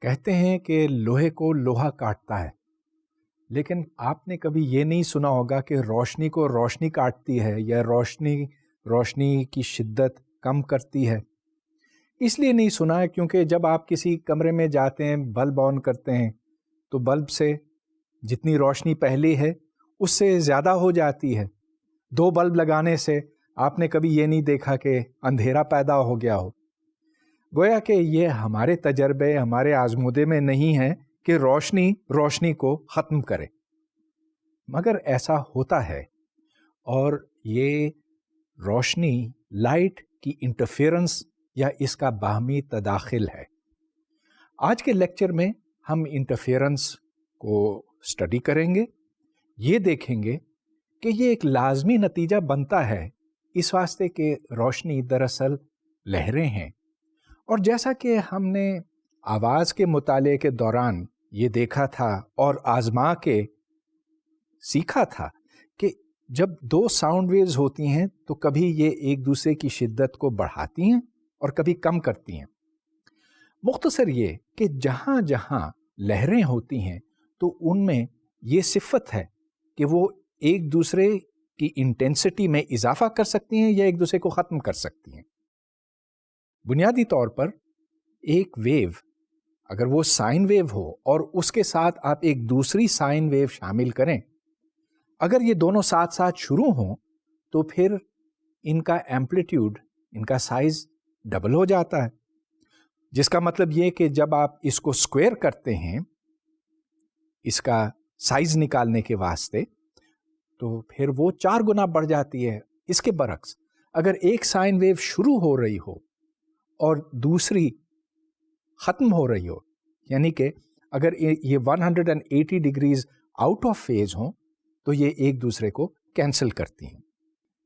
کہتے ہیں کہ لوہے کو لوہا کاٹتا ہے، لیکن آپ نے کبھی یہ نہیں سنا ہوگا کہ روشنی کو روشنی کاٹتی ہے یا روشنی کی شدت کم کرتی ہے۔ اس لیے نہیں سنا ہے کیونکہ جب آپ کسی کمرے میں جاتے ہیں، بلب آن کرتے ہیں تو بلب سے جتنی روشنی پہلی ہے اس سے زیادہ ہو جاتی ہے۔ 2 بلب لگانے سے آپ نے کبھی یہ نہیں دیکھا کہ اندھیرا پیدا ہو گیا ہو۔ گویا کہ یہ ہمارے تجربے، ہمارے آزمودے میں نہیں ہے کہ روشنی کو ختم کرے، مگر ایسا ہوتا ہے، اور یہ روشنی لائٹ کی انٹرفیئرنس یا اس کا باہمی تداخل ہے۔ آج کے لیکچر میں ہم انٹرفیئرنس کو اسٹڈی کریں گے، یہ دیکھیں گے کہ یہ ایک لازمی نتیجہ بنتا ہے اس واسطے کہ روشنی دراصل لہریں ہیں، اور جیسا کہ ہم نے آواز کے مطالعے کے دوران یہ دیکھا تھا اور آزما کے سیکھا تھا کہ جب 2 ساؤنڈ ویوز ہوتی ہیں تو کبھی یہ ایک دوسرے کی شدت کو بڑھاتی ہیں اور کبھی کم کرتی ہیں۔ مختصر یہ کہ جہاں جہاں لہریں ہوتی ہیں تو ان میں یہ صفت ہے کہ وہ ایک دوسرے کی انٹینسٹی میں اضافہ کر سکتی ہیں یا ایک دوسرے کو ختم کر سکتی ہیں۔ بنیادی طور پر ایک ویو اگر وہ سائن ویو ہو اور اس کے ساتھ آپ ایک دوسری سائن ویو شامل کریں، اگر یہ دونوں ساتھ ساتھ شروع ہوں تو پھر ان کا ایمپلیٹیوڈ، ان کا سائز ڈبل ہو جاتا ہے، جس کا مطلب یہ کہ جب آپ اس کو اسکوائر کرتے ہیں اس کا سائز نکالنے کے واسطے تو پھر وہ 4 گنا بڑھ جاتی ہے۔ اس کے برعکس اگر ایک سائن ویو شروع ہو رہی ہو اور دوسری ختم ہو رہی ہو، یعنی کہ اگر یہ 180 ڈگریز آؤٹ آف فیز ہوں تو یہ ایک دوسرے کو کینسل کرتی ہیں۔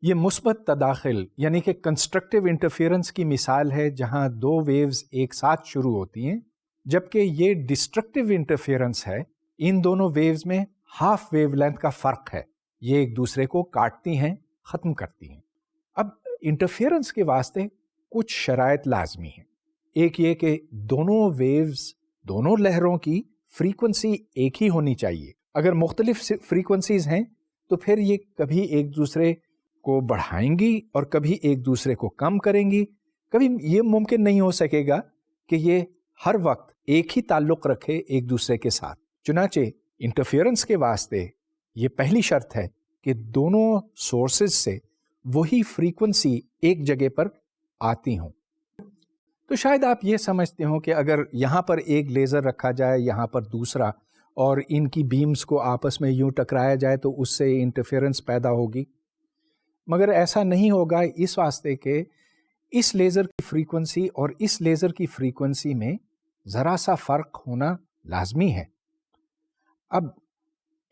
یہ مثبت تداخل یعنی کہ کنسٹرکٹیو انٹرفیئرنس کی مثال ہے، جہاں 2 ویوز ایک ساتھ شروع ہوتی ہیں، جبکہ یہ ڈسٹرکٹیو انٹرفیئرنس ہے، ان دونوں ویوز میں ہاف ویو لینتھ کا فرق ہے، یہ ایک دوسرے کو کاٹتی ہیں، ختم کرتی ہیں۔ اب انٹرفیئرنس کے واسطے کچھ شرائط لازمی ہیں۔ ایک یہ کہ دونوں ویوز، دونوں لہروں کی فریکوینسی ایک ہی ہونی چاہیے۔ اگر مختلف فریکوینسیز ہیں تو پھر یہ کبھی ایک دوسرے کو بڑھائیں گی اور کبھی ایک دوسرے کو کم کریں گی۔ کبھی یہ ممکن نہیں ہو سکے گا کہ یہ ہر وقت ایک ہی تعلق رکھے ایک دوسرے کے ساتھ۔ چنانچہ انٹرفیئرنس کے واسطے یہ پہلی شرط ہے کہ دونوں سورسز سے وہی فریکوینسی ایک جگہ پر آتی ہوں۔ تو شاید آپ یہ سمجھتے ہوں کہ اگر یہاں پر ایک لیزر رکھا جائے، یہاں پر دوسرا، اور ان کی بیمز کو آپس میں یوں ٹکرایا جائے تو اس سے انٹرفیئرنس پیدا ہوگی، مگر ایسا نہیں ہوگا، اس واسطے کہ اس لیزر کی فریکوینسی اور اس لیزر کی فریکوینسی میں ذرا سا فرق ہونا لازمی ہے۔ اب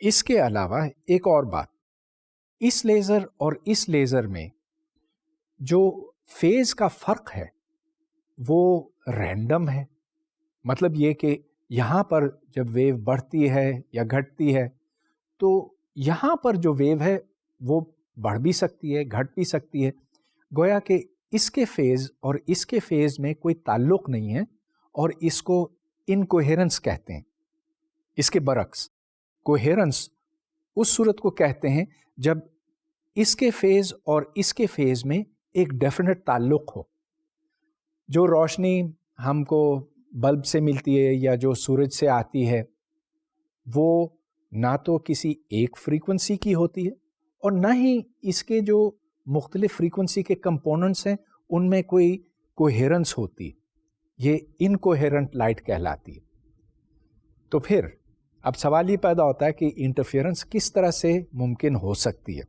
اس کے علاوہ ایک اور بات، اس لیزر اور اس لیزر میں جو فیز کا فرق ہے وہ رینڈم ہے۔ مطلب یہ کہ یہاں پر جب ویو بڑھتی ہے یا گھٹتی ہے تو یہاں پر جو ویو ہے وہ بڑھ بھی سکتی ہے، گھٹ بھی سکتی ہے، گویا کہ اس کے فیز اور اس کے فیز میں کوئی تعلق نہیں ہے، اور اس کو انکوہیرنس کہتے ہیں۔ اس کے برعکس کوہیرنس اس صورت کو کہتے ہیں جب اس کے فیز اور اس کے فیز میں ایک ڈیفینٹ تعلق ہو۔ جو روشنی ہم کو بلب سے ملتی ہے یا جو سورج سے آتی ہے وہ نہ تو کسی ایک فریکوینسی کی ہوتی ہے اور نہ ہی اس کے جو مختلف فریکوینسی کے کمپوننٹس ہیں ان میں کوئی کوہیرنس ہوتی، یہ انکوہیرنٹ لائٹ کہلاتی ہے۔ تو پھر اب سوال یہ پیدا ہوتا ہے کہ انٹرفیئرنس کس طرح سے ممکن ہو سکتی ہے؟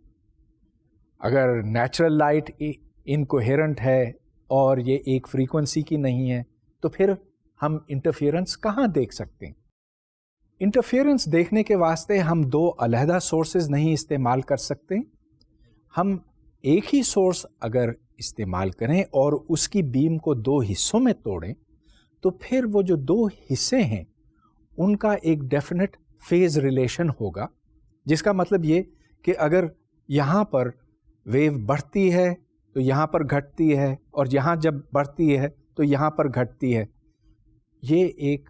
اگر نیچرل لائٹ انکوہیرنٹ ہے اور یہ ایک فریکوینسی کی نہیں ہے تو پھر ہم انٹرفیئرنس کہاں دیکھ سکتے ہیں؟ انٹرفیئرنس دیکھنے کے واسطے ہم 2 علیحدہ سورسز نہیں استعمال کر سکتے۔ ہم ایک ہی سورس اگر استعمال کریں اور اس کی بیم کو 2 حصوں میں توڑیں تو پھر وہ جو 2 حصے ہیں ان کا ایک ڈیفینٹ فیز ریلیشن ہوگا، جس کا مطلب یہ کہ اگر یہاں پر ویو بڑھتی ہے تو یہاں پر گھٹتی ہے، اور یہاں جب بڑھتی ہے تو یہاں پر گھٹتی ہے۔ یہ ایک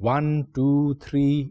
1, 2, 3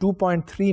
2.3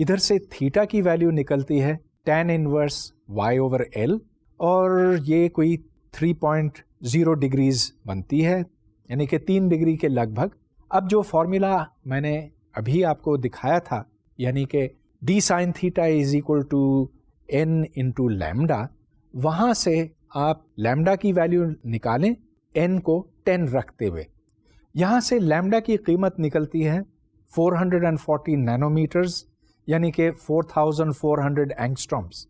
ادھر سے تھیٹا کی ویلیو نکلتی ہے tan انورس y/L اور یہ کوئی 3.0 ڈگریز بنتی ہے، یعنی کہ 3 ڈگری کے لگ بھگ۔ اب جو فارمولا میں نے ابھی آپ کو دکھایا تھا، یعنی کہ d sin theta is equal to n into lambda، وہاں سے آپ لیمڈا کی ویلیو نکالیں n کو 10 رکھتے ہوئے، یہاں سے لیمڈا کی قیمت نکلتی ہے 440 نینو میٹرز، یعنی کہ 4400 اینگسٹرامس۔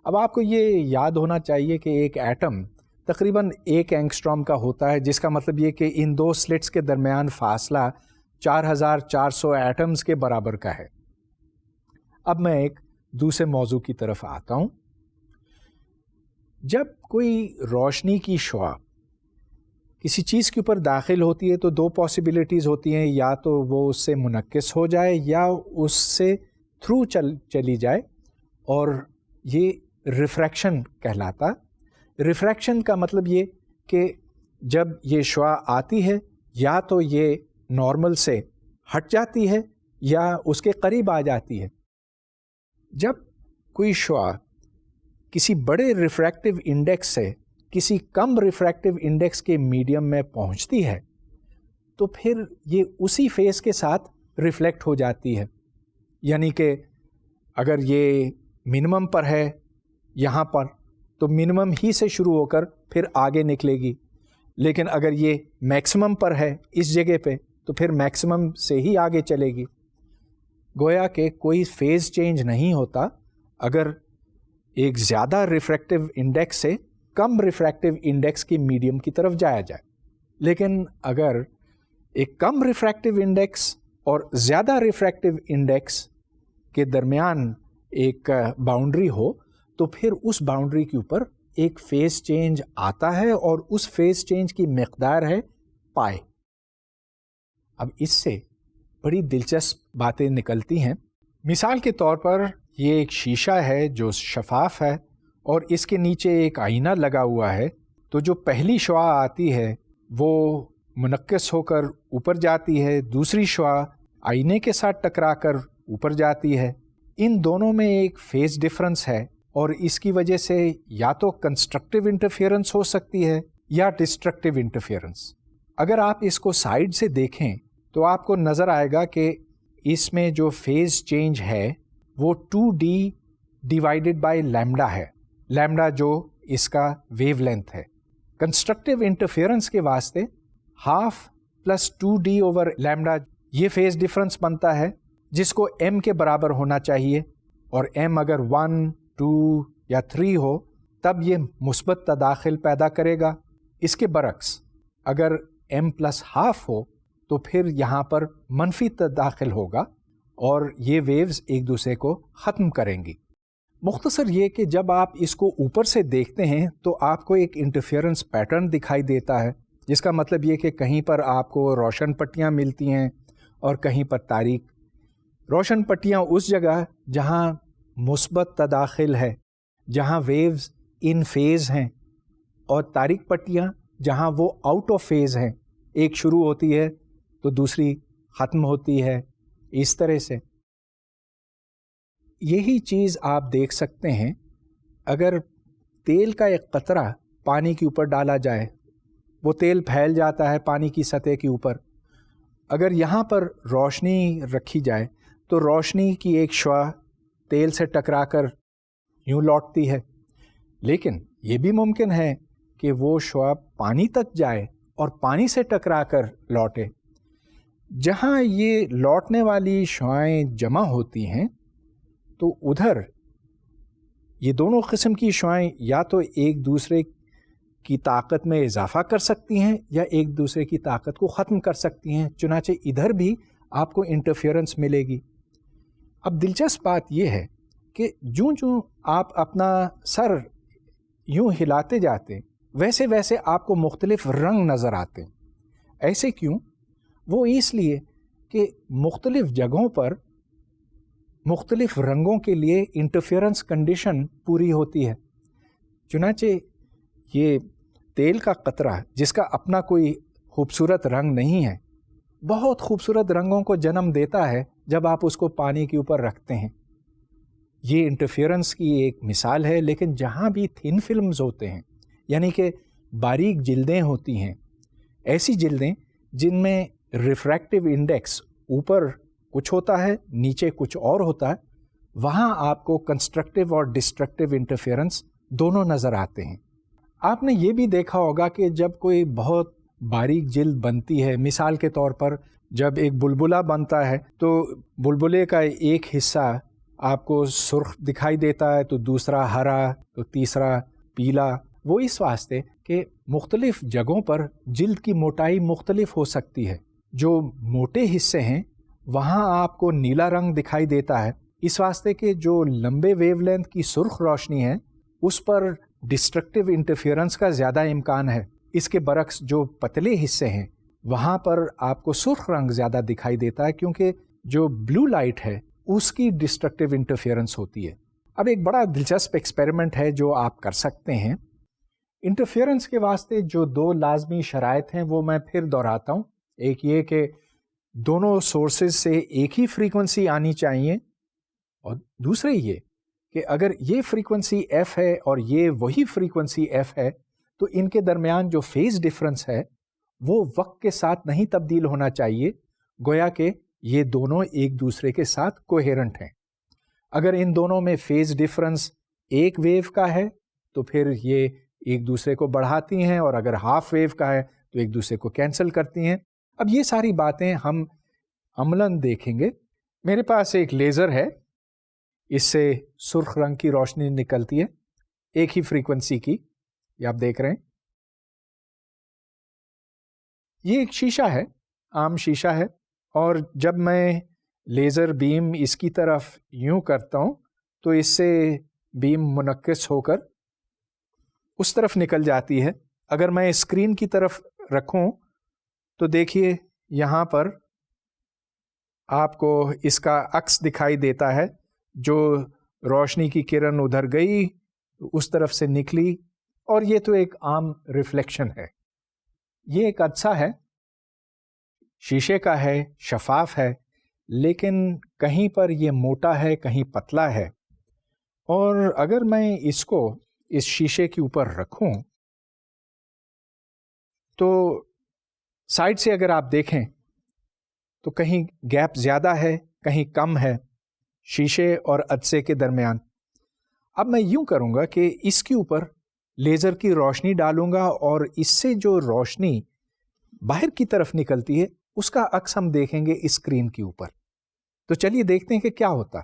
اب آپ کو یہ یاد ہونا چاہیے کہ ایک ایٹم تقریباً 1 اینگسٹرام کا ہوتا ہے، جس کا مطلب یہ کہ ان دو سلٹس کے درمیان فاصلہ 4400 ایٹمز کے برابر کا ہے۔ اب میں ایک دوسرے موضوع کی طرف آتا ہوں۔ جب کوئی روشنی کی شعاع کسی چیز کے اوپر داخل ہوتی ہے تو 2 پاسبلٹیز ہوتی ہیں، یا تو وہ اس سے منعکس ہو جائے یا اس سے تھرو چلی جائے، اور یہ ریفریکشن کہلاتا۔ ریفریکشن کا مطلب یہ کہ جب یہ شعاع آتی ہے یا تو یہ نارمل سے ہٹ جاتی ہے یا اس کے قریب آ جاتی ہے۔ جب کوئی شعاع کسی بڑے ریفریکٹیو انڈیکس سے کسی کم ریفریکٹیو انڈیکس کے میڈیم میں پہنچتی ہے تو پھر یہ اسی فیز کے ساتھ ریفلیکٹ ہو جاتی ہے، یعنی کہ اگر یہ منیمم پر ہے یہاں پر تو منیمم ہی سے شروع ہو کر پھر آگے نکلے گی، لیکن اگر یہ میکسیمم پر ہے اس جگہ پہ تو پھر میکسیمم سے ہی آگے چلے گی۔ گویا کہ کوئی فیز چینج نہیں ہوتا اگر ایک زیادہ ریفریکٹیو انڈیکس سے کم ریفریکٹیو انڈیکس کی میڈیم کی طرف جایا جائے، لیکن اگر ایک کم ریفریکٹیو انڈیکس اور زیادہ ریفریکٹیو انڈیکس کے درمیان ایک باؤنڈری ہو تو پھر اس باؤنڈری کے اوپر ایک فیز چینج آتا ہے، اور اس فیز چینج کی مقدار ہے پائے۔ اب اس سے بڑی دلچسپ باتیں نکلتی ہیں۔ مثال کے طور پر یہ ایک شیشہ ہے جو شفاف ہے اور اس کے نیچے ایک آئینہ لگا ہوا ہے، تو جو پہلی شعاع آتی ہے وہ منعکس ہو کر اوپر جاتی ہے، دوسری شعاع آئینے کے ساتھ ٹکرا کر اوپر جاتی ہے۔ ان دونوں میں ایک فیز ڈفرنس ہے، اور اس کی وجہ سے یا تو کنسٹرکٹیو انٹرفیئرنس ہو سکتی ہے یا ڈسٹرکٹیو انٹرفیئرنس۔ اگر آپ اس کو سائیڈ سے دیکھیں تو آپ کو نظر آئے گا کہ اس میں جو فیز چینج ہے وہ 2D ڈیوائیڈڈ بائی لیمڈا ہے، لیمڈا جو اس کا ویو لینتھ ہے۔ کنسٹرکٹیو انٹرفیئرنس کے واسطے 1/2 + 2D اوور لیمڈا یہ فیز ڈفرنس بنتا ہے، جس کو m کے برابر ہونا چاہیے، اور m اگر 1، 2 یا 3 ہو تب یہ مثبت تداخل پیدا کرے گا۔ اس کے برعکس اگر m + 1/2 ہو تو پھر یہاں پر منفی تداخل ہوگا اور یہ ویوز ایک دوسرے کو ختم کریں گی۔ مختصر یہ کہ جب آپ اس کو اوپر سے دیکھتے ہیں تو آپ کو ایک انٹرفیئرنس پیٹرن دکھائی دیتا ہے، جس کا مطلب یہ کہ کہیں پر آپ کو روشن پٹیاں ملتی ہیں اور کہیں پر تاریک۔ روشن پٹیاں اس جگہ جہاں مثبت تداخل ہے، جہاں ویوز ان فیز ہیں، اور تاریک پٹیاں جہاں وہ آؤٹ آف فیز ہیں، ایک شروع ہوتی ہے تو دوسری ختم ہوتی ہے، اس طرح سے۔ یہی چیز آپ دیکھ سکتے ہیں اگر تیل کا ایک قطرہ پانی کے اوپر ڈالا جائے، وہ تیل پھیل جاتا ہے پانی کی سطح کے اوپر۔ اگر یہاں پر روشنی رکھی جائے تو روشنی کی ایک شعاع تیل سے ٹکرا کر یوں لوٹتی ہے، لیکن یہ بھی ممکن ہے کہ وہ شعاع پانی تک جائے اور پانی سے ٹکرا کر لوٹے۔ جہاں یہ لوٹنے والی شعاعیں جمع ہوتی ہیں تو ادھر یہ دونوں قسم کی شعاعیں یا تو ایک دوسرے کی طاقت میں اضافہ کر سکتی ہیں یا ایک دوسرے کی طاقت کو ختم کر سکتی ہیں، چنانچہ ادھر بھی آپ کو انٹرفیئرنس ملے گی۔ اب دلچسپ بات یہ ہے کہ جوں آپ اپنا سر یوں ہلاتے جاتے ویسے ویسے آپ کو مختلف رنگ نظر آتے ہیں۔ ایسے کیوں؟ وہ اس لیے کہ مختلف جگہوں پر مختلف رنگوں کے لیے انٹرفیئرنس کنڈیشن پوری ہوتی ہے۔ چنانچہ یہ تیل کا قطرہ جس کا اپنا کوئی خوبصورت رنگ نہیں ہے، بہت خوبصورت رنگوں کو جنم دیتا ہے جب آپ اس کو پانی کے اوپر رکھتے ہیں. یہ انٹرفیئرنس کی ایک مثال ہے. لیکن جہاں بھی تھن فلمز ہوتے ہیں، یعنی کہ باریک جلدیں ہوتی ہیں، ایسی جلدیں جن میں ریفریکٹیو انڈیکس اوپر کچھ ہوتا ہے، نیچے کچھ اور ہوتا ہے، وہاں آپ کو کنسٹرکٹیو اور ڈسٹرکٹیو انٹرفیئرنس دونوں نظر آتے ہیں. آپ نے یہ بھی دیکھا ہوگا کہ جب کوئی بہت باریک جلد بنتی ہے، مثال کے طور پر جب ایک بلبلہ بنتا ہے تو بلبلے کا ایک حصہ آپ کو سرخ دکھائی دیتا ہے، تو دوسرا ہرا، تو تیسرا پیلا. وہ اس واسطے کہ مختلف جگہوں پر جلد کی موٹائی مختلف ہو سکتی ہے. جو موٹے حصے ہیں وہاں آپ کو نیلا رنگ دکھائی دیتا ہے، اس واسطے کہ جو لمبے ویو لینتھ کی سرخ روشنی ہے اس پر ڈسٹرکٹیو انٹرفیئرنس کا زیادہ امکان ہے. اس کے برعکس جو پتلے حصے ہیں وہاں پر آپ کو سرخ رنگ زیادہ دکھائی دیتا ہے، کیونکہ جو بلو لائٹ ہے اس کی ڈسٹرکٹیو انٹرفیئرنس ہوتی ہے. اب ایک بڑا دلچسپ ایکسپیریمنٹ ہے جو آپ کر سکتے ہیں. انٹرفیئرنس کے واسطے جو دو لازمی شرائط ہیں وہ میں پھر دہراتا ہوں. ایک یہ کہ دونوں سورسز سے ایک ہی فریکوینسی آنی چاہیے، اور دوسرے یہ کہ اگر یہ فریکوینسی ایف ہے اور یہ وہی فریکوینسی ایف ہے تو ان کے درمیان جو فیز ڈفرنس ہے وہ وقت کے ساتھ نہیں تبدیل ہونا چاہیے، گویا کہ یہ دونوں ایک دوسرے کے ساتھ کوہیرنٹ ہیں. اگر ان دونوں میں فیز ڈفرنس ایک ویو کا ہے تو پھر یہ ایک دوسرے کو بڑھاتی ہیں، اور اگر ہاف ویو کا ہے تو ایک دوسرے کو کینسل کرتی ہیں. اب یہ ساری باتیں ہم عملاً دیکھیں گے. میرے پاس ایک لیزر ہے، اس سے سرخ رنگ کی روشنی نکلتی ہے ایک ہی فریکوینسی کی، یہ آپ دیکھ رہے ہیں. یہ ایک شیشہ ہے، عام شیشہ ہے، اور جب میں لیزر بیم اس کی طرف یوں کرتا ہوں تو اس سے بیم منعکس ہو کر اس طرف نکل جاتی ہے. اگر میں اسکرین کی طرف رکھوں تو دیکھیے یہاں پر آپ کو اس کا عکس دکھائی دیتا ہے. جو روشنی کی کرن ادھر گئی اس طرف سے نکلی، اور یہ تو ایک عام ریفلیکشن ہے. یہ ایک عدسہ ہے، شیشے کا ہے، شفاف ہے، لیکن کہیں پر یہ موٹا ہے، کہیں پتلا ہے. اور اگر میں اس کو اس شیشے کے اوپر رکھوں تو سائڈ سے اگر آپ دیکھیں تو کہیں گیپ زیادہ ہے، کہیں کم ہے شیشے اور عدسے کے درمیان. اب میں یوں کروں گا کہ اس کے اوپر لیزر کی روشنی ڈالوں گا، اور اس سے جو روشنی باہر کی طرف نکلتی ہے اس کا عکس ہم دیکھیں گے اسکرین کے اوپر. تو چلیے دیکھتے ہیں کہ کیا ہوتا.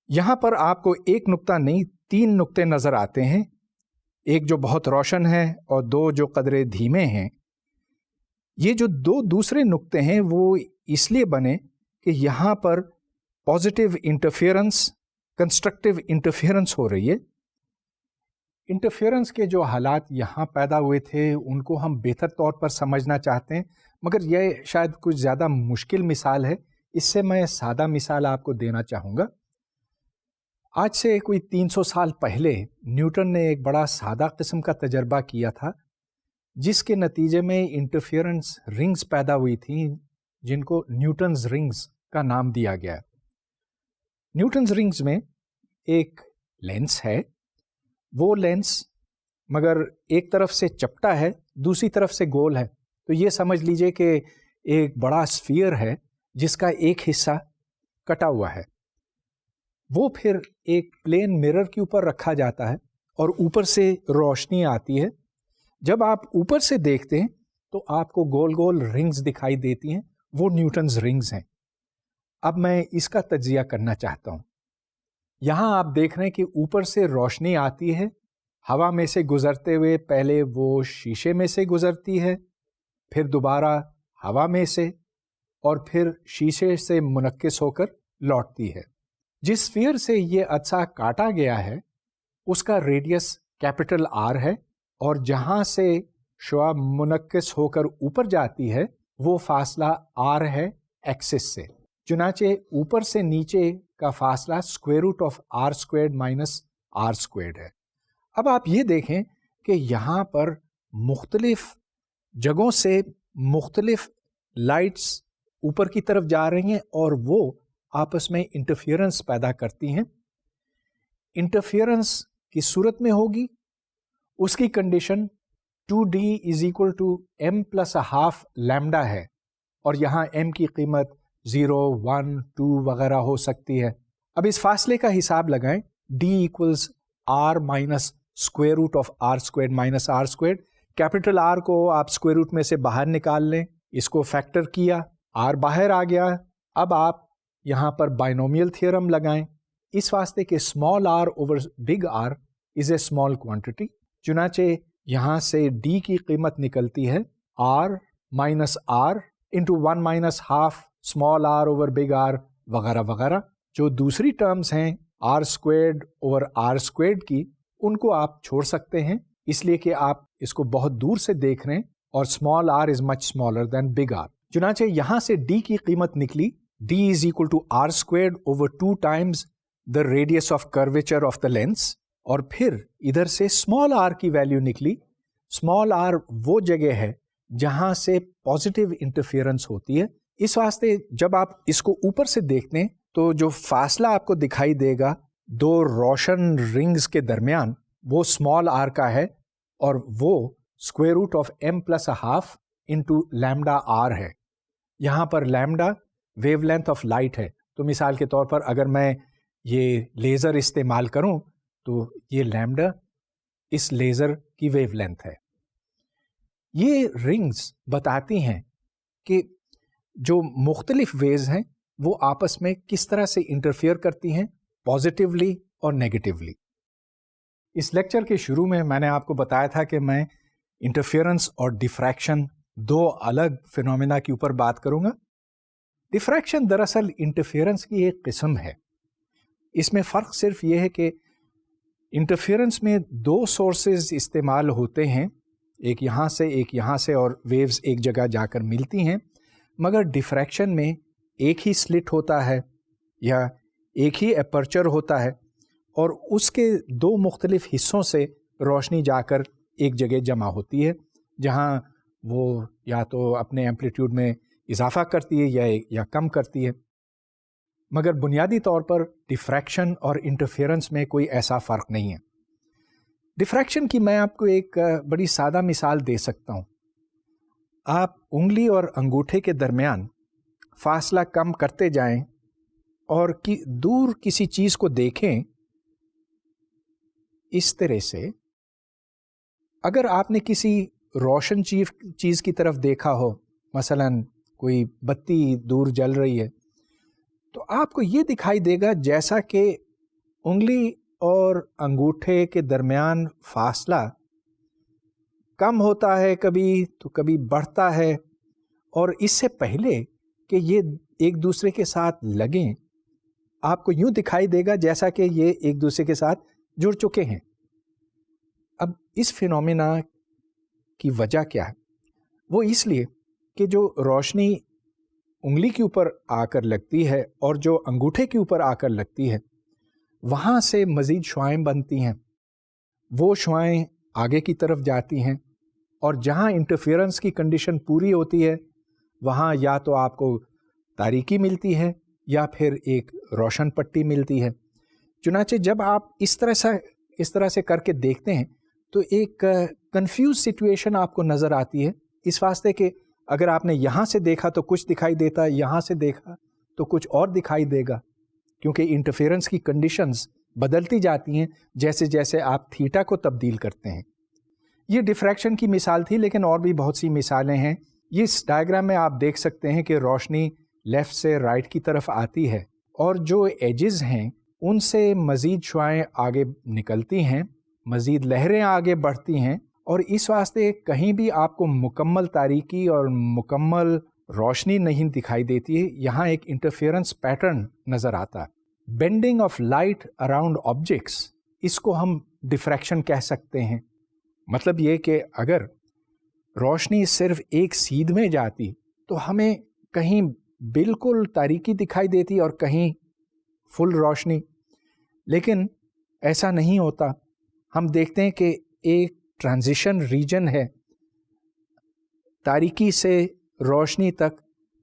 یہاں پر آپ کو ایک نقطہ نہیں، 3 نقطے نظر آتے ہیں، ایک جو بہت روشن ہے اور 2 جو قدرے دھیمے ہیں. یہ جو 2 دوسرے نقطے ہیں وہ اس لیے بنے کہ یہاں پر پازیٹیو انٹرفیئرنس، کنسٹرکٹیو انٹرفیئرنس ہو رہی ہے. انٹرفیئرنس کے جو حالات یہاں پیدا ہوئے تھے ان کو ہم بہتر طور پر سمجھنا چاہتے ہیں، مگر یہ شاید کچھ زیادہ مشکل مثال ہے، اس سے میں سادہ مثال آپ کو دینا چاہوں گا. آج سے کوئی 300 سال پہلے نیوٹن نے ایک بڑا سادہ قسم کا تجربہ کیا تھا، جس کے نتیجے میں انٹرفیئرنس رنگز پیدا ہوئی تھیں جن کو نیوٹنز رنگز کا نام دیا گیا. نیوٹنز رنگز میں ایک لینس ہے، وہ لینس مگر ایک طرف سے چپٹا ہے، دوسری طرف سے گول ہے. تو یہ سمجھ لیجئے کہ ایک بڑا اسفیئر ہے جس کا ایک حصہ کٹا ہوا ہے. وہ پھر ایک پلین مرر کے اوپر رکھا جاتا ہے اور اوپر سے روشنی آتی ہے. جب آپ اوپر سے دیکھتے ہیں تو آپ کو گول گول رنگز دکھائی دیتی ہیں، وہ نیوٹنز رنگز ہیں. اب میں اس کا تجزیہ کرنا چاہتا ہوں. یہاں آپ دیکھ رہے ہیں کہ اوپر سے روشنی آتی ہے، ہوا میں سے گزرتے ہوئے پہلے وہ شیشے میں سے گزرتی ہے، پھر دوبارہ ہوا میں سے، اور پھر شیشے سے منعکس ہو کر لوٹتی ہے. جس اسفیئر سے یہ عدسہ کاٹا گیا ہے اس کا ریڈیس کیپٹل آر ہے، اور جہاں سے شعاع منعکس ہو کر اوپر جاتی ہے وہ فاصلہ آر ہے ایکسس سے. چنانچہ اوپر سے نیچے کا فاصلہ square root of r squared minus r squared ہے. اب آپ یہ دیکھیں کہ یہاں پر مختلف جگہوں سے مختلف لائٹس اوپر کی طرف جا رہی ہیں اور وہ آپس میں انٹرفیئرنس پیدا کرتی ہیں. انٹرفیئرنس کی صورت میں ہوگی اس کی کنڈیشن 2D = m + ½ لیمڈا ہے, اور یہاں m کی قیمت 0, 1, 2 وغیرہ ہو سکتی ہے. اب اس فاصلے کا حساب لگائیں. D = r - (r²-r²). Capital R کو آپ اسکوائر روٹ میں سے باہر نکال لیں, اس کو فیکٹر کیا, R باہر آ گیا. اب آپ یہاں پر بائنومیل تھیورم لگائیں اس واسطے کہ small r over big R is a small quantity. چنانچہ یہاں سے D کی قیمت نکلتی ہے R - R × 1 - ½ small r over big R وغیرہ وغیرہ. جو دوسری ٹرمز ہیں r² کی, ان کو آپ چھوڑ سکتے ہیں اس لیے کہ آپ اس کو بہت دور سے دیکھ رہے ہیں اور small r is much smaller than big R. چنانچہ یہاں سے D کی قیمت نکلی D = r² over 2 times the radius of curvature of the lens, اور پھر ادھر سے اسمال r کی ویلیو نکلی. اسمال r وہ جگہ ہے جہاں سے پازیٹیو انٹرفیئرنس ہوتی ہے. اس واسطے جب آپ اس کو اوپر سے دیکھتے ہیں تو جو فاصلہ آپ کو دکھائی دے گا دو روشن رنگز کے درمیان وہ اسمال r کا ہے, اور وہ √m + ½ × λr ہے. یہاں پر lambda wavelength of light ہے. تو مثال کے طور پر اگر میں یہ لیزر استعمال کروں تو یہ لیمڈا اس لیزر کی ویو لینتھ ہے. یہ رنگز بتاتی ہیں کہ جو مختلف ویوز ہیں وہ آپس میں کس طرح سے انٹرفیئر کرتی ہیں, پازیٹیولی اور نیگیٹیولی. اس لیکچر کے شروع میں نے آپ کو بتایا تھا کہ میں انٹرفیئرنس اور ڈفریکشن دو الگ فینومینا کے اوپر بات کروں گا. ڈفریکشن دراصل انٹرفیئرنس کی ایک قسم ہے. اس میں فرق صرف یہ ہے کہ انٹرفیئرنس میں دو سورسز استعمال ہوتے ہیں, ایک یہاں سے ایک یہاں سے, اور ویوز ایک جگہ جا کر ملتی ہیں. مگر ڈفریکشن میں ایک ہی سلٹ ہوتا ہے یا ایک ہی اپرچر ہوتا ہے, اور اس کے دو مختلف حصوں سے روشنی جا کر ایک جگہ جمع ہوتی ہے جہاں وہ یا تو اپنے ایمپلیٹیوڈ میں اضافہ کرتی ہے یا کم کرتی ہے. مگر بنیادی طور پر ڈفریکشن اور انٹرفیئرنس میں کوئی ایسا فرق نہیں ہے. ڈفریکشن کی میں آپ کو ایک بڑی سادہ مثال دے سکتا ہوں. آپ انگلی اور انگوٹھے کے درمیان فاصلہ کم کرتے جائیں اور دور کسی چیز کو دیکھیں اس طرح سے. اگر آپ نے کسی روشن چیز کی طرف دیکھا ہو, مثلا کوئی بتی دور جل رہی ہے, تو آپ کو یہ دکھائی دے گا جیسا کہ انگلی اور انگوٹھے کے درمیان فاصلہ کم ہوتا ہے کبھی تو کبھی بڑھتا ہے, اور اس سے پہلے کہ یہ ایک دوسرے کے ساتھ لگیں آپ کو یوں دکھائی دے گا جیسا کہ یہ ایک دوسرے کے ساتھ جڑ چکے ہیں. اب اس فینومینا کی وجہ کیا ہے؟ وہ اس لیے کہ جو روشنی انگلی کے اوپر آ کر لگتی ہے اور جو انگوٹھے کے اوپر آ کر لگتی ہے وہاں سے مزید شعاعیں بنتی ہیں. وہ شعاعیں آگے کی طرف جاتی ہیں, اور جہاں انٹرفیئرنس کی کنڈیشن پوری ہوتی ہے وہاں یا تو آپ کو تاریکی ملتی ہے یا پھر ایک روشن پٹی ملتی ہے. چنانچہ جب آپ اس طرح سے کر کے دیکھتے ہیں تو ایک کنفیوز سچویشن آپ کو نظر آتی ہے, اس واسطے کہ اگر آپ نے یہاں سے دیکھا تو کچھ دکھائی دیتا ہے, یہاں سے دیکھا تو کچھ اور دکھائی دے گا, کیونکہ انٹرفیئرنس کی کنڈیشنز بدلتی جاتی ہیں جیسے جیسے آپ تھیٹا کو تبدیل کرتے ہیں. یہ ڈفریکشن کی مثال تھی, لیکن اور بھی بہت سی مثالیں ہیں. اس ڈائیگرام میں آپ دیکھ سکتے ہیں کہ روشنی لیفٹ سے رائٹ کی طرف آتی ہے, اور جو ایجز ہیں ان سے مزید شعاعیں آگے نکلتی ہیں, مزید لہریں آگے بڑھتی ہیں, اور اس واسطے کہیں بھی آپ کو مکمل تاریکی اور مکمل روشنی نہیں دکھائی دیتی ہے. یہاں ایک انٹرفیئرنس پیٹرن نظر آتا ہے. Bending of light around objects, اس کو ہم ڈفریکشن کہہ سکتے ہیں. مطلب یہ کہ اگر روشنی صرف ایک سیدھ میں جاتی تو ہمیں کہیں بالکل تاریکی دکھائی دیتی اور کہیں فل روشنی, لیکن ایسا نہیں ہوتا. ہم دیکھتے ہیں کہ ایک ٹرانزیشن ریجن ہے, تاریکی سے روشنی تک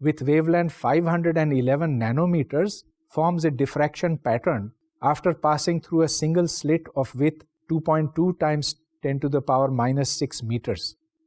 with wavelength 511 nanometers forms a diffraction pattern after passing through a single slit of width 2.2 times 10 to the power minus 6 meters.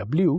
W।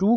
2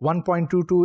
1.22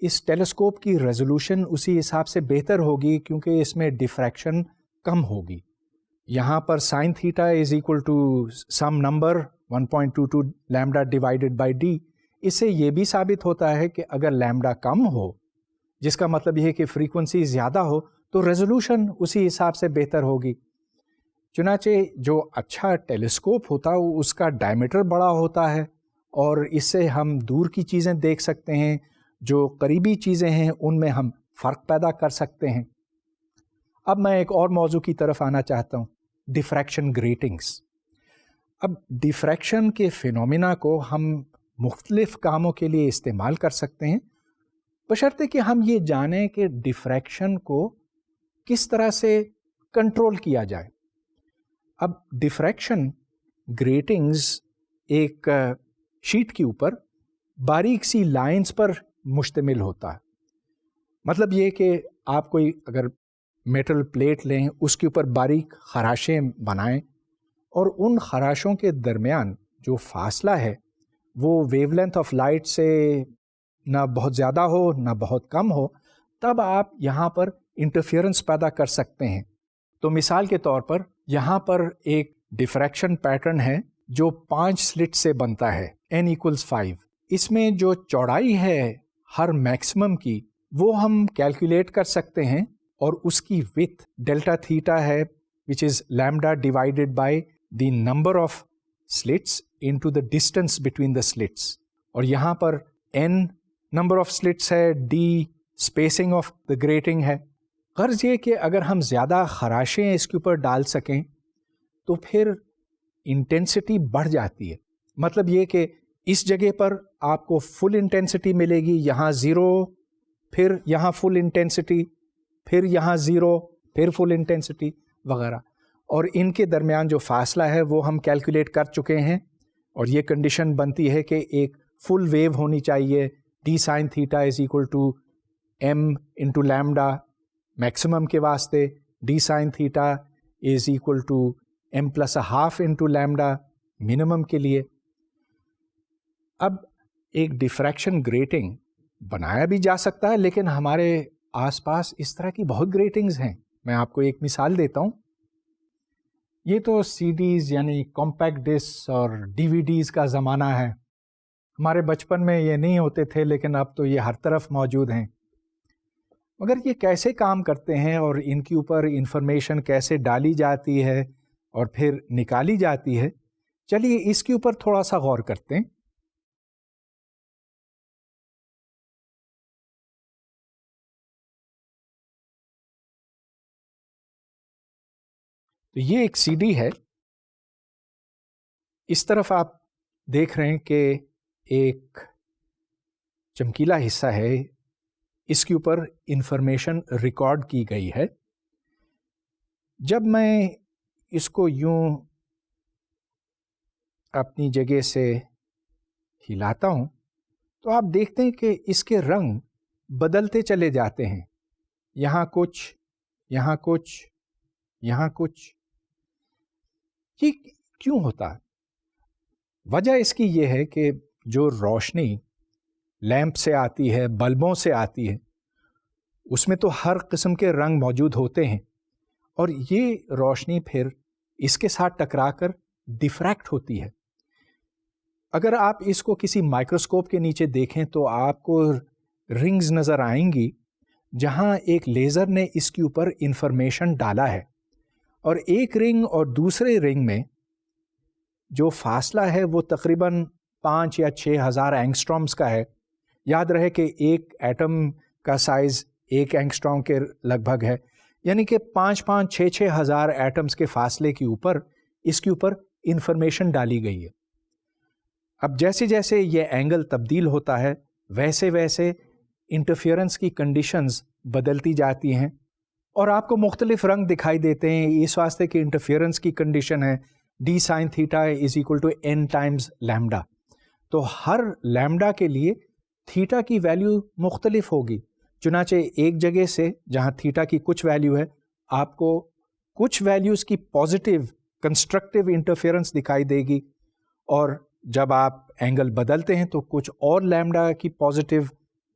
us telescope کی ریزولوشن اسی حساب سے بہتر ہوگی کیونکہ اس میں ڈفریکشن کم ہوگی. یہاں پر sine theta is equal to some number 1.22 lambda divided by D. اس سے یہ بھی ثابت ہوتا ہے کہ اگر لیمڈا کم ہو, جس کا مطلب یہ ہے کہ فریکوینسی زیادہ ہو, تو ریزولوشن اسی حساب سے بہتر ہوگی. چنانچہ جو اچھا ٹیلیسکوپ ہوتا ہے اس کا ڈائمیٹر بڑا ہوتا ہے اور اس سے ہم دور کی چیزیں دیکھ سکتے ہیں, جو قریبی چیزیں ہیں ان میں ہم فرق پیدا کر سکتے ہیں. اب میں ایک اور موضوع کی طرف آنا چاہتا ہوں, ڈفریکشن گریٹنگز. اب ڈفریکشن کے فینومینا کو ہم مختلف کاموں کے لیے استعمال کر سکتے ہیں, بشرطے کہ ہم یہ جانیں کہ ڈفریکشن کو کس طرح سے کنٹرول کیا جائے. اب ڈفریکشن گریٹنگز ایک شیٹ کے اوپر باریک سی لائنز پر مشتمل ہوتا ہے. مطلب یہ کہ آپ کوئی اگر میٹل پلیٹ لیں, اس کے اوپر باریک خراشیں بنائیں اور ان خراشوں کے درمیان جو فاصلہ ہے وہ ویو لینتھ آف لائٹ سے نہ بہت زیادہ ہو نہ بہت کم ہو, تب آپ یہاں پر انٹرفیئرنس پیدا کر سکتے ہیں. تو مثال کے طور پر یہاں پر ایک ڈفریکشن پیٹرن ہے جو 5 سلٹ سے بنتا ہے, n = 5. اس میں جو چوڑائی ہے ہر میکسیمم کی وہ ہم کیلکولیٹ کر سکتے ہیں, اور اس کی width ڈیلٹا تھیٹا ہے which is lambda divided by the number of slits into the distance between the slits. اور یہاں پر n number of slits ہے, d spacing of the grating ہے. غرض یہ کہ اگر ہم زیادہ خراشیں اس کے اوپر ڈال سکیں تو پھر انٹینسٹی بڑھ جاتی ہے. مطلب یہ کہ اس جگہ پر آپ کو فل انٹینسٹی ملے گی, یہاں 0, پھر یہاں فل انٹینسٹی, پھر یہاں 0, پھر فل انٹینسٹی وغیرہ. اور ان کے درمیان جو فاصلہ ہے وہ ہم کیلکولیٹ کر چکے ہیں, اور یہ کنڈیشن بنتی ہے کہ ایک فل ویو ہونی چاہیے. d sin theta is equal to m into lambda maximum کے واسطے, d sin theta is equal to m plus a half into lambda minimum کے لیے. اب ایک ڈفریکشن گریٹنگ بنایا بھی جا سکتا ہے, لیکن ہمارے آس پاس اس طرح کی بہت گریٹنگز ہیں. میں آپ کو ایک مثال دیتا ہوں. یہ تو سی ڈیز یعنی کمپیکٹ ڈسک اور ڈی وی ڈیز کا زمانہ ہے. ہمارے بچپن میں یہ نہیں ہوتے تھے, لیکن اب تو یہ ہر طرف موجود ہیں. مگر یہ کیسے کام کرتے ہیں اور ان کے اوپر انفارمیشن کیسے ڈالی جاتی ہے اور پھر نکالی جاتی ہے, چلیے اس کے اوپر تھوڑا سا غور کرتے ہیں. تو یہ ایک سی ڈی ہے. اس طرف آپ دیکھ رہے ہیں کہ ایک چمکیلا حصہ ہے, اس کے اوپر انفارمیشن ریکارڈ کی گئی ہے. جب میں اس کو یوں اپنی جگہ سے ہلاتا ہوں تو آپ دیکھتے ہیں کہ اس کے رنگ بدلتے چلے جاتے ہیں. یہاں کچھ, یہاں کچھ, یہاں کچھ. یہ کیوں ہوتا ہے؟ وجہ اس کی یہ ہے کہ جو روشنی لیمپ سے آتی ہے, بلبوں سے آتی ہے, اس میں تو ہر قسم کے رنگ موجود ہوتے ہیں, اور یہ روشنی پھر اس کے ساتھ ٹکرا کر ڈفریکٹ ہوتی ہے. اگر آپ اس کو کسی مائکروسکوپ کے نیچے دیکھیں تو آپ کو رنگز نظر آئیں گی جہاں ایک لیزر نے اس کے اوپر انفارمیشن ڈالا ہے, اور ایک رنگ اور دوسرے رنگ میں جو فاصلہ ہے وہ تقریباً 5 یا 6 ہزار اینگسٹرامز کا ہے. یاد رہے کہ ایک ایٹم کا سائز 1 اینگسٹرام کے لگ بھگ ہے, یعنی کہ 5-6 ہزار ایٹمز کے فاصلے کے اوپر اس کے اوپر انفارمیشن ڈالی گئی ہے. اب جیسے جیسے یہ اینگل تبدیل ہوتا ہے ویسے ویسے انٹرفیئرنس کی کنڈیشنز بدلتی جاتی ہیں, اور آپ کو مختلف رنگ دکھائی دیتے ہیں. اس واسطے کہ انٹرفیئرنس کی کنڈیشن ہے d sin theta is equal to n times lambda. تو ہر لیمڈا کے لیے تھیٹا کی ویلیو مختلف ہوگی. چنانچہ ایک جگہ سے جہاں تھیٹا کی کچھ ویلیو ہے, آپ کو کچھ ویلیوز کی پازیٹیو کنسٹرکٹیو انٹرفیئرنس دکھائی دے گی, اور جب آپ اینگل بدلتے ہیں تو کچھ اور لیمڈا کی پازیٹیو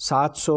700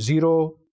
0,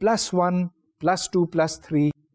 +1, +2, +3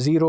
0,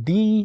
d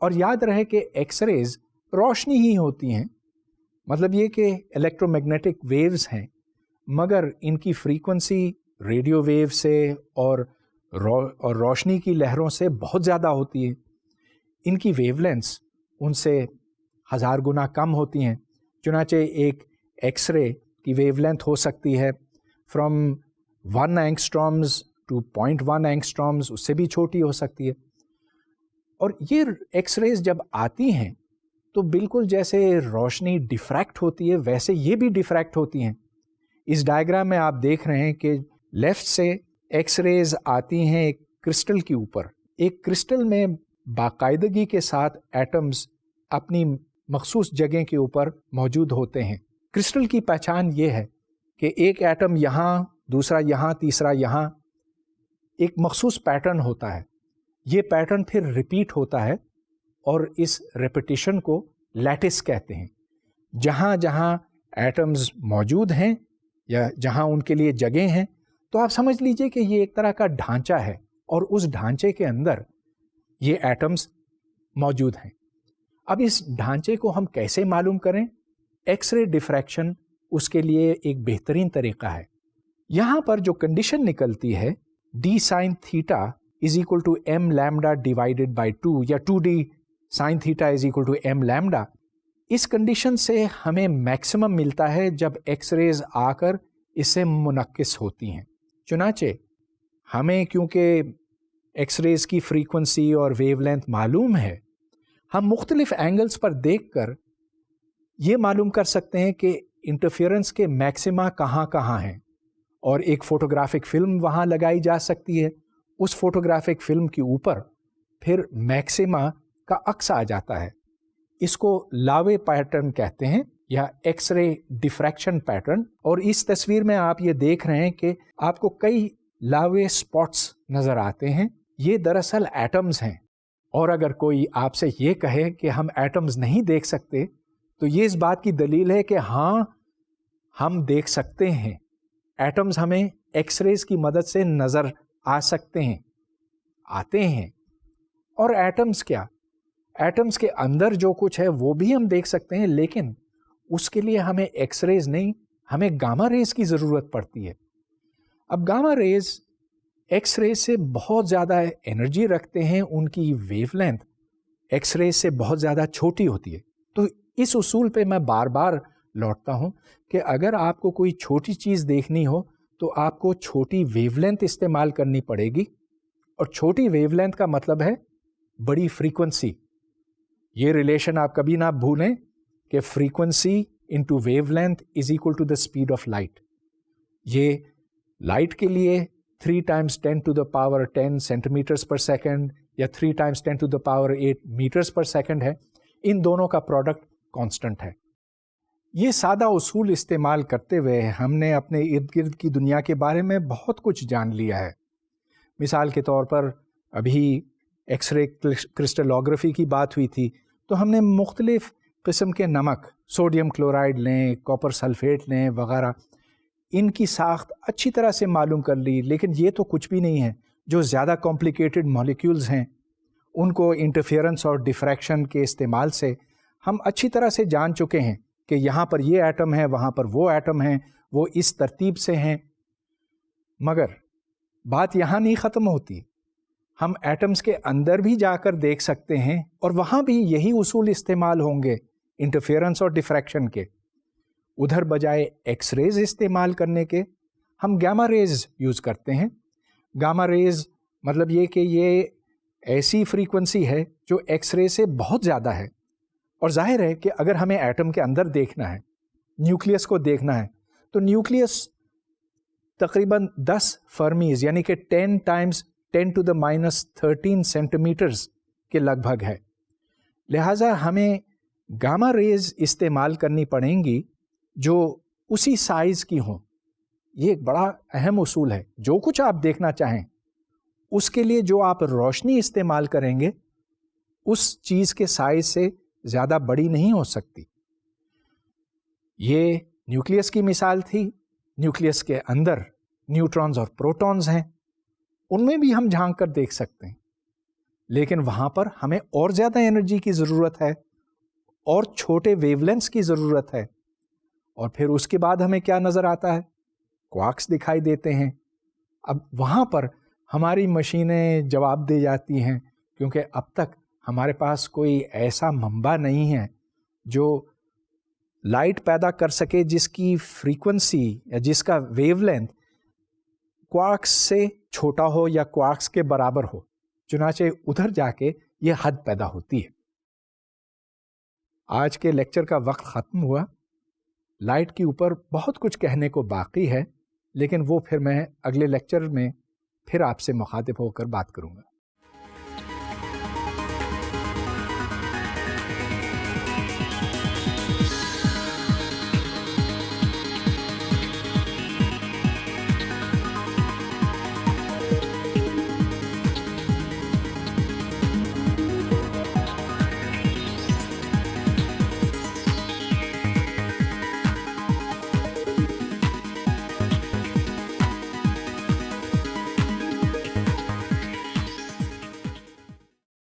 اور یاد رہے کہ ایکس ریز روشنی ہی ہوتی ہیں، مطلب یہ کہ الیکٹرو میگنیٹک ویوز ہیں، مگر ان کی فریکوینسی ریڈیو ویو سے اور روشنی کی لہروں سے بہت زیادہ ہوتی ہے. ان کی ویو لینس ان سے 1000 گنا کم ہوتی ہیں. چنانچہ ایک ایکس رے کی ویو لینتھ ہو سکتی ہے فرام 1 اینگسٹرامز ٹو 0.1 اینگسٹرامز، اس سے بھی چھوٹی ہو سکتی ہے. اور یہ ایکس ریز جب آتی ہیں تو بالکل جیسے روشنی ڈیفریکٹ ہوتی ہے ویسے یہ بھی ڈیفریکٹ ہوتی ہیں. اس ڈائیگرام میں آپ دیکھ رہے ہیں کہ لیفٹ سے ایکس ریز آتی ہیں ایک کرسٹل کے اوپر. ایک کرسٹل میں باقاعدگی کے ساتھ ایٹمز اپنی مخصوص جگہ کے اوپر موجود ہوتے ہیں. کرسٹل کی پہچان یہ ہے کہ ایک ایٹم یہاں، دوسرا یہاں، تیسرا یہاں، ایک مخصوص پیٹرن ہوتا ہے. یہ پیٹرن پھر ریپیٹ ہوتا ہے اور اس ریپیٹیشن کو لیٹس کہتے ہیں. جہاں جہاں ایٹمز موجود ہیں یا جہاں ان کے لیے جگہ ہیں تو آپ سمجھ لیجئے کہ یہ ایک طرح کا ڈھانچہ ہے اور اس ڈھانچے کے اندر یہ ایٹمز موجود ہیں. اب اس ڈھانچے کو ہم کیسے معلوم کریں؟ ایکس رے ڈیفریکشن اس کے لیے ایک بہترین طریقہ ہے. یہاں پر جو کنڈیشن نکلتی ہے D sine theta is equal to m lambda divided by 2 یا 2D sine theta is equal to m lambda, اس کنڈیشن سے ہمیں میکسیمم ملتا ہے جب ایکس ریز آ کر اس سے منعکس ہوتی ہیں. چنانچہ ہمیں کیونکہ ایکس ریز کی فریکوینسی اور ویو لینتھ معلوم ہے، ہم مختلف اینگلز پر دیکھ کر یہ معلوم کر سکتے ہیں کہ انٹرفیئرنس کے میکسیما کہاں کہاں ہیں، اور ایک فوٹوگرافک فلم وہاں لگائی جا سکتی ہے. اس فوٹوگرافک فلم کے اوپر پھر میکسیما کا عکس آ جاتا ہے. اس کو لاوے پیٹرن کہتے ہیں یا ایکس رے ڈیفریکشن پیٹرن. اور اس تصویر میں آپ یہ دیکھ رہے ہیں کہ آپ کو کئی لاوے اسپاٹس نظر آتے ہیں. یہ دراصل ایٹمز ہیں. اور اگر کوئی آپ سے یہ کہے کہ ہم ایٹمز نہیں دیکھ سکتے تو یہ اس بات کی دلیل ہے کہ ہاں ہم دیکھ سکتے ہیں. ایٹمز ہمیں ایکس ریز کی مدد سے نظر آ سکتے ہیں، آتے ہیں. اور ایٹمز کیا، ایٹمز کے اندر جو کچھ ہے وہ بھی ہم دیکھ سکتے ہیں، لیکن اس کے لیے ہمیں ایکس ریز نہیں، ہمیں گاما ریز کی ضرورت پڑتی ہے. اب گاما ریز ایکس ریز سے بہت زیادہ انرجی رکھتے ہیں، ان کی ویو لینتھ ایکس ریز سے بہت زیادہ چھوٹی ہوتی ہے. تو اس اصول پہ میں بار بار لوٹتا ہوں کہ اگر آپ کو کوئی چھوٹی چیز دیکھنی ہو تو آپ کو چھوٹی ویو لینتھ استعمال کرنی پڑے گی، اور چھوٹی ویو لینتھ کا مطلب ہے بڑی فریکوینسی. یہ ریلیشن آپ کبھی نہ بھولیں کہ frequency into wavelength is equal to the speed of light. یہ لائٹ کے لیے 3 × 10⁻10 سینٹی میٹرز پر سیکنڈ یا 3 × 10⁸ میٹرز پر سیکنڈ ہے. ان دونوں کا پروڈکٹ کانسٹنٹ ہے. یہ سادہ اصول استعمال کرتے ہوئے ہم نے اپنے ارد گرد کی دنیا کے بارے میں بہت کچھ جان لیا ہے. مثال کے طور پر ابھی ایکس رے کرسٹلوگرافی کی بات ہوئی تھی تو ہم نے مختلف قسم کے نمک، سوڈیم کلورائڈ لیں، کاپر سلفیٹ لیں وغیرہ، ان کی ساخت اچھی طرح سے معلوم کر لی. لیکن یہ تو کچھ بھی نہیں ہے. جو زیادہ کمپلیکیٹڈ مالیکیولز ہیں ان کو انٹرفیئرنس اور ڈیفریکشن کے استعمال سے ہم اچھی طرح سے جان چکے ہیں کہ یہاں پر یہ ایٹم ہے، وہاں پر وہ ایٹم ہیں، وہ اس ترتیب سے ہیں. مگر بات یہاں نہیں ختم ہوتی. ہم ایٹمز کے اندر بھی جا کر دیکھ سکتے ہیں اور وہاں بھی یہی اصول استعمال ہوں گے انٹرفیئرنس اور ڈیفریکشن کے. ادھر بجائے ایکس ریز استعمال کرنے کے ہم گاما ریز یوز کرتے ہیں. گاما ریز مطلب یہ کہ یہ ایسی فریکوینسی ہے جو ایکس رے سے بہت زیادہ ہے. اور ظاہر ہے کہ اگر ہمیں ایٹم کے اندر دیکھنا ہے، نیوکلیس کو دیکھنا ہے، تو نیوکلیس تقریباً 10 فرمیز یعنی کہ 10 × 10⁻13 سینٹی میٹرز کے لگ بھگ ہے. لہٰذا ہمیں گاما ریز استعمال کرنی پڑیں گی جو اسی سائز کی ہوں. یہ ایک بڑا اہم اصول ہے. جو کچھ آپ دیکھنا چاہیں اس کے لیے جو آپ روشنی استعمال کریں گے اس چیز کے سائز سے زیادہ بڑی نہیں ہو سکتی. یہ نیوکلیس کی مثال تھی. نیوکلیس کے اندر نیوٹرونز اور پروٹونز ہیں، ان میں بھی ہم جھانک کر دیکھ سکتے ہیں. لیکن وہاں پر ہمیں اور زیادہ انرجی کی ضرورت ہے اور چھوٹے ویو لینتھس کی ضرورت ہے. اور پھر اس کے بعد ہمیں کیا نظر آتا ہے؟ کوارکس دکھائی دیتے ہیں. اب وہاں پر ہماری مشینیں جواب دے جاتی ہیں، کیونکہ اب تک ہمارے پاس کوئی ایسا منبع نہیں ہے جو لائٹ پیدا کر سکے جس کی فریکوینسی یا جس کا ویو لینتھ کوارکس سے چھوٹا ہو یا کوارکس کے برابر ہو. چنانچہ ادھر جا کے یہ حد پیدا ہوتی ہے. آج کے لیکچر کا وقت ختم ہوا. لائٹ کے اوپر بہت کچھ کہنے کو باقی ہے، لیکن وہ پھر میں اگلے لیکچر میں پھر آپ سے مخاطب ہو کر بات کروں گا.